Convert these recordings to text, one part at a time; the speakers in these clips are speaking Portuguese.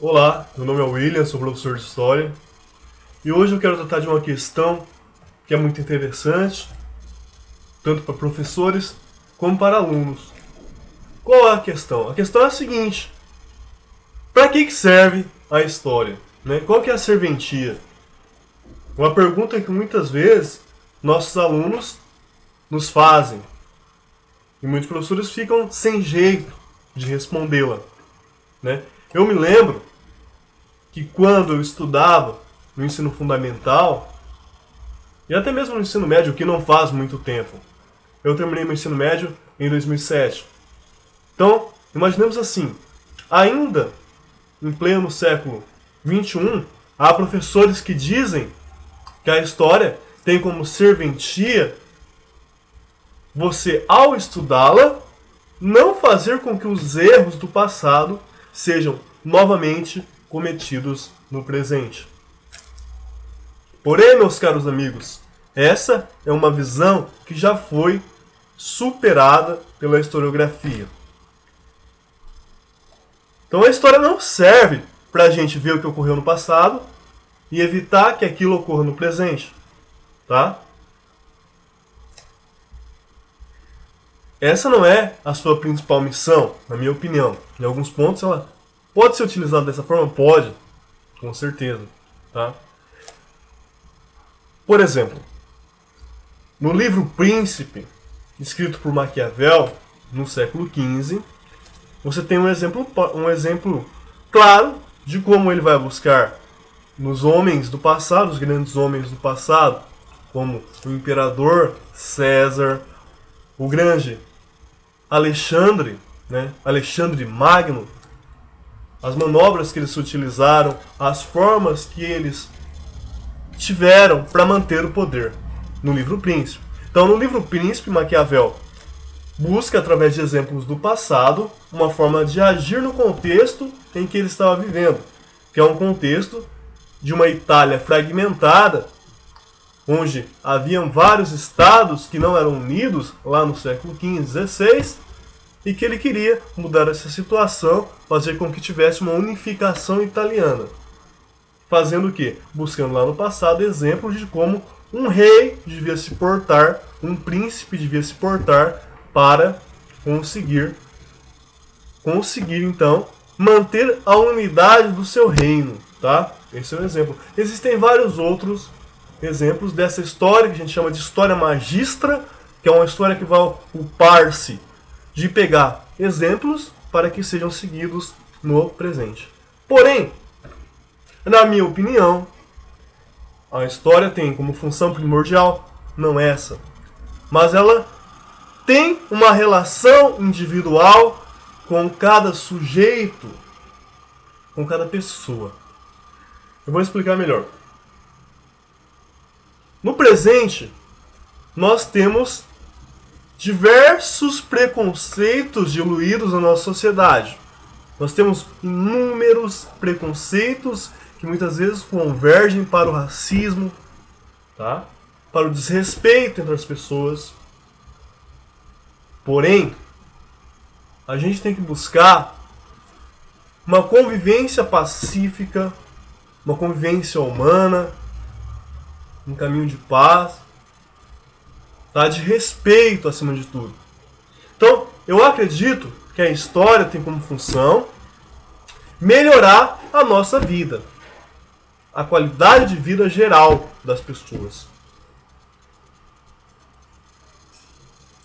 Olá, meu nome é William, sou professor de História e hoje eu quero tratar de uma questão que é muito interessante, tanto para professores como para alunos. Qual é a questão? A questão é a seguinte: para que serve a história? Qual que é a serventia? Uma pergunta que muitas vezes nossos alunos nos fazem e muitos professores ficam sem jeito de respondê-la. Eu me lembro que quando eu estudava no ensino fundamental e até mesmo no ensino médio, que não faz muito tempo, eu terminei meu ensino médio em 2007. Então, imaginemos assim, ainda em pleno século 21, há professores que dizem que a história tem como serventia você, ao estudá-la, não fazer com que os erros do passado sejam novamente cometidos no presente. Porém, meus caros amigos, essa é uma visão que já foi superada pela historiografia. Então a história não serve para a gente ver o que ocorreu no passado e evitar que aquilo ocorra no presente. Tá? Essa não é a sua principal missão, na minha opinião. Em alguns pontos ela pode ser utilizada dessa forma? Pode, com certeza. Tá? Por exemplo, no livro Príncipe, escrito por Maquiavel, no século XV, você tem um exemplo claro de como ele vai buscar nos homens do passado, os grandes homens do passado, como o imperador César, o grande Alexandre, Alexandre Magno, as manobras que eles utilizaram, as formas que eles tiveram para manter o poder, no livro Príncipe. Então, no livro Príncipe, Maquiavel busca, através de exemplos do passado, uma forma de agir no contexto em que ele estava vivendo, que é um contexto de uma Itália fragmentada, onde haviam vários estados que não eram unidos lá no século XV, XVI, e que ele queria mudar essa situação, fazer com que tivesse uma unificação italiana. Fazendo o quê? Buscando lá no passado exemplos de como um rei devia se portar, um príncipe devia se portar para conseguir então manter a unidade do seu reino, tá? Esse é um exemplo. Existem vários outros exemplos dessa história que a gente chama de história magistra, que é uma história que vai ocupar-se de pegar exemplos para que sejam seguidos no presente. Porém, na minha opinião, a história tem como função primordial não essa, mas ela tem uma relação individual com cada sujeito, com cada pessoa. Eu vou explicar melhor. No presente, nós temos diversos preconceitos diluídos na nossa sociedade. Nós temos inúmeros preconceitos que muitas vezes convergem para o racismo, tá? Para o desrespeito entre as pessoas. Porém, a gente tem que buscar uma convivência pacífica, uma convivência humana, um caminho de paz, tá? De respeito acima de tudo. Então, eu acredito que a história tem como função melhorar a nossa vida, a qualidade de vida geral das pessoas.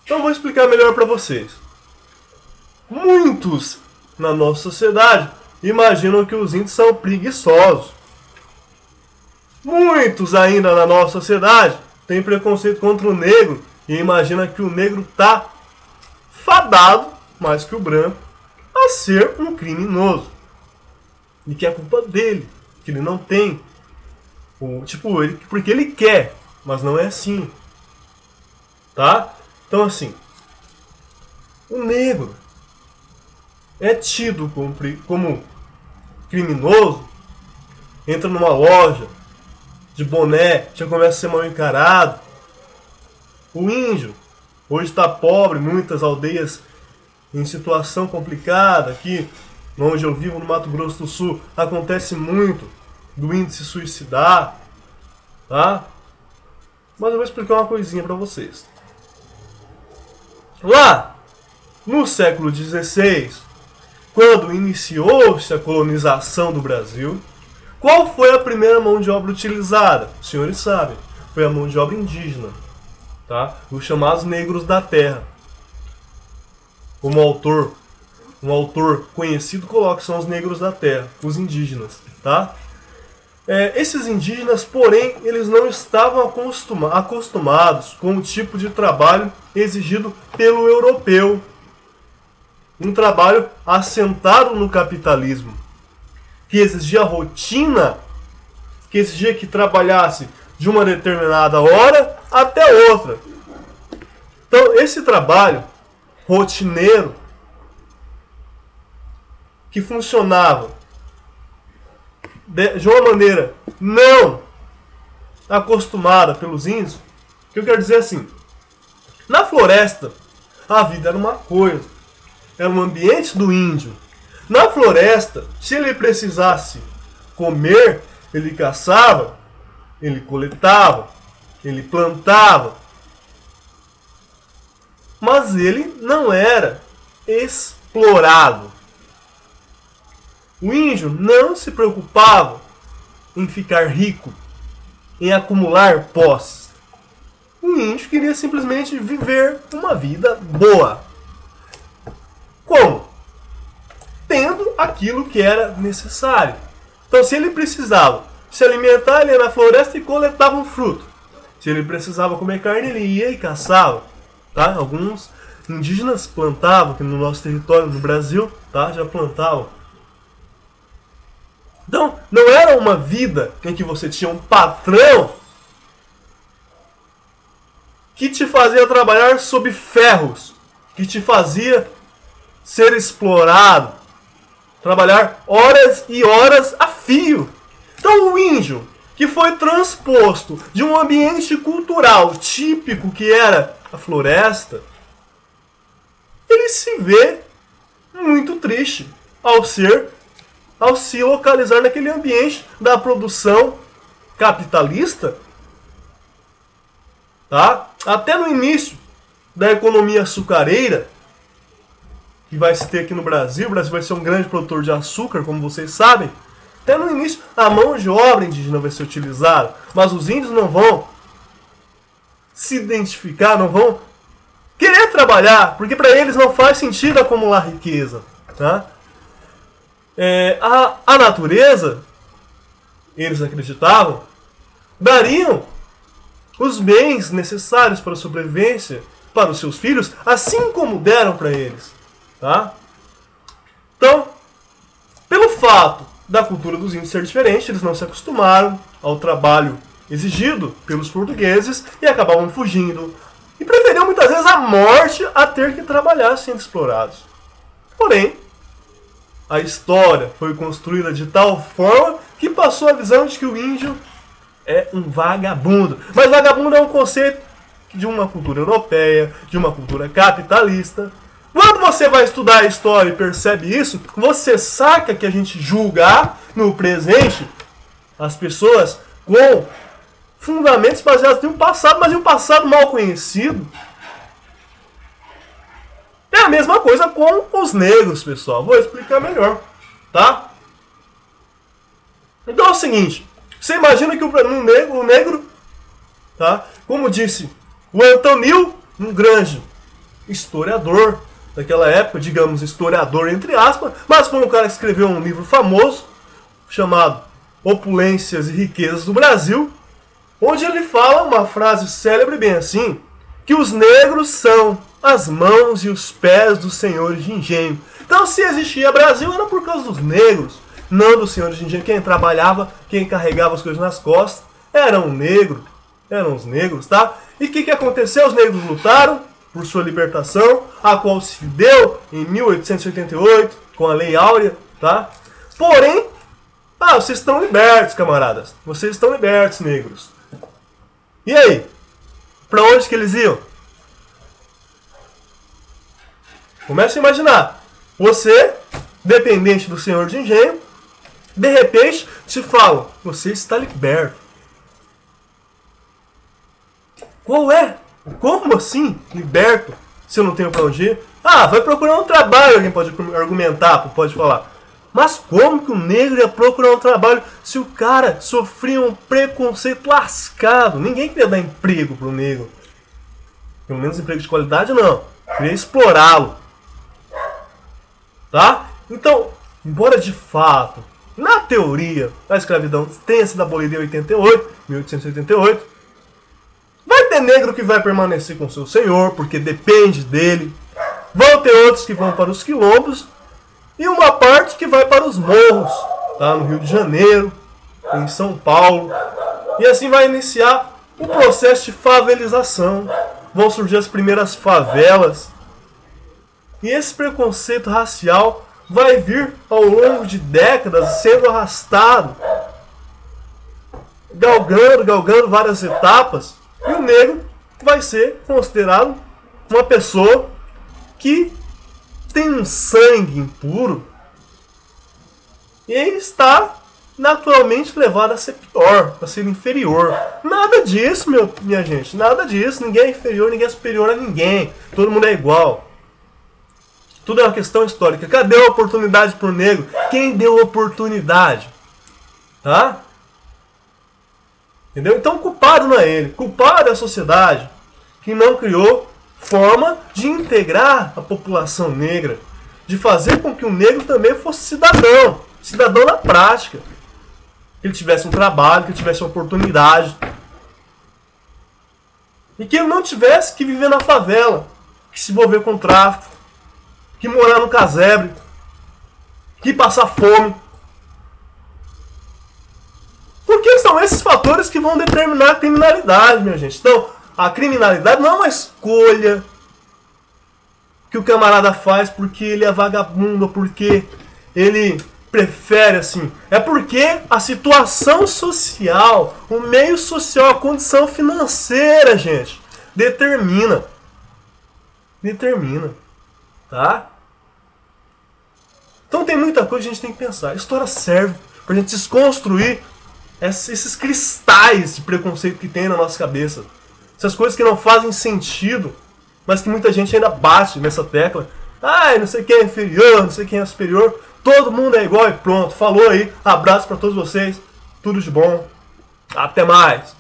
Então, eu vou explicar melhor para vocês. Muitos na nossa sociedade imaginam que os índios são preguiçosos. Muitos ainda na nossa sociedade têm preconceito contra o negro e imaginam que o negro está fadado, mais que o branco, a ser um criminoso. E que é culpa dele, que ele não tem. Porque ele quer, mas não é assim. Tá? Então assim, o negro é tido como criminoso, entra numa loja de boné, já começa a ser mal encarado. O índio hoje está pobre, muitas aldeias em situação complicada, que onde eu vivo, no Mato Grosso do Sul, acontece muito do índice suicidar, tá? Mas eu vou explicar uma coisinha para vocês. Lá no século XVI, quando iniciou-se a colonização do Brasil, qual foi a primeira mão de obra utilizada? Os senhores sabem, foi a mão de obra indígena, tá? Os chamados negros da terra. Como um autor conhecido coloca, são os negros da terra, os indígenas, tá? Esses indígenas, porém, eles não estavam acostumados com o tipo de trabalho exigido pelo europeu. Um trabalho assentado no capitalismo, que exigia rotina, que exigia que trabalhasse de uma determinada hora até outra. Então, esse trabalho rotineiro, que funcionava de uma maneira não acostumada pelos índios, que eu quero dizer assim, na floresta a vida era uma coisa, era um ambiente do índio. Na floresta, se ele precisasse comer, ele caçava, ele coletava, ele plantava, mas ele não era explorado. O índio não se preocupava em ficar rico, em acumular posses. O índio queria simplesmente viver uma vida boa. Como? Tendo aquilo que era necessário. Então, se ele precisava se alimentar, ele ia na floresta e coletava um fruto. Se ele precisava comer carne, ele ia e caçava. Tá? Alguns indígenas plantavam, aqui no nosso território, no Brasil, tá? Já plantavam. Então, não era uma vida em que você tinha um patrão que te fazia trabalhar sob ferros, que te fazia ser explorado, trabalhar horas e horas a fio. Então, o índio, que foi transposto de um ambiente cultural típico que era a floresta, ele se vê muito triste ao se localizar naquele ambiente da produção capitalista, tá? Até no início da economia açucareira, que vai se ter aqui no Brasil, o Brasil vai ser um grande produtor de açúcar, como vocês sabem. Até no início, a mão de obra indígena vai ser utilizada, mas os índios não vão se identificar, não vão querer trabalhar, porque para eles não faz sentido acumular riqueza, tá? A natureza, eles acreditavam, dariam os bens necessários para a sobrevivência para os seus filhos, assim como deram para eles. Tá? Então, pelo fato da cultura dos índios ser diferente, eles não se acostumaram ao trabalho exigido pelos portugueses e acabavam fugindo. E preferiam muitas vezes a morte a ter que trabalhar sendo explorados. Porém, a história foi construída de tal forma que passou a visão de que o índio é um vagabundo. Mas vagabundo é um conceito de uma cultura europeia, de uma cultura capitalista. Quando você vai estudar a história e percebe isso, você saca que a gente julga no presente as pessoas com fundamentos baseados em um passado, mas em um passado mal conhecido. É a mesma coisa com os negros, pessoal. Vou explicar melhor, tá? Então é o seguinte, você imagina que o negro, tá? Como disse o Antonil, um grande historiador daquela época, digamos historiador entre aspas, mas foi um cara que escreveu um livro famoso chamado Opulências e Riquezas do Brasil, onde ele fala uma frase célebre bem assim, que os negros são as mãos e os pés dos senhores de engenho. Então, se existia Brasil, era por causa dos negros, não dos senhores de engenho. Quem trabalhava, quem carregava as coisas nas costas, eram os negros, tá? E o que aconteceu? Os negros lutaram por sua libertação, a qual se deu em 1888, com a Lei Áurea, tá? Porém, vocês estão libertos, camaradas. Vocês estão libertos, negros. E aí? Para onde que eles iam? Comece a imaginar. Você, dependente do senhor de engenho, de repente te falam, você está liberto. Qual é? Como assim liberto se eu não tenho para onde ir? Ah, vai procurar um trabalho, alguém pode argumentar, pode falar. Mas como que o negro ia procurar um trabalho se o cara sofria um preconceito lascado? Ninguém queria dar emprego pro negro. Pelo menos emprego de qualidade não. Queria explorá-lo. Tá? Então, embora de fato, na teoria, a escravidão tenha sido abolida em 1888, vai ter negro que vai permanecer com seu senhor, porque depende dele. Vão ter outros que vão para os quilombos. E uma parte que vai para os morros, tá? No Rio de Janeiro, em São Paulo. E assim vai iniciar o processo de favelização. Vão surgir as primeiras favelas. E esse preconceito racial vai vir ao longo de décadas sendo arrastado, galgando várias etapas. E o negro vai ser considerado uma pessoa que tem um sangue impuro e está naturalmente levado a ser pior, a ser inferior. Nada disso, minha gente, nada disso. Ninguém é inferior, ninguém é superior a ninguém. Todo mundo é igual. Tudo é uma questão histórica. Cadê a oportunidade para o negro? Quem deu oportunidade? Tá? Entendeu? Então o culpado não é ele. O culpado é a sociedade que não criou forma de integrar a população negra, de fazer com que o negro também fosse cidadão, cidadão na prática, que ele tivesse um trabalho, que ele tivesse uma oportunidade, e que ele não tivesse que viver na favela, que se envolver com tráfico, que morar no casebre, que passar fome. Porque são esses fatores que vão determinar a criminalidade, minha gente. Então, a criminalidade não é uma escolha que o camarada faz porque ele é vagabundo, porque ele prefere assim. É porque a situação social, o meio social, a condição financeira, gente, determina. Tá? Então tem muita coisa que a gente tem que pensar. A história serve pra gente desconstruir esses cristais de preconceito que tem na nossa cabeça. Essas coisas que não fazem sentido, mas que muita gente ainda bate nessa tecla. Ai, não sei quem é inferior, não sei quem é superior. Todo mundo é igual e pronto. Falou aí. Abraço pra todos vocês. Tudo de bom. Até mais.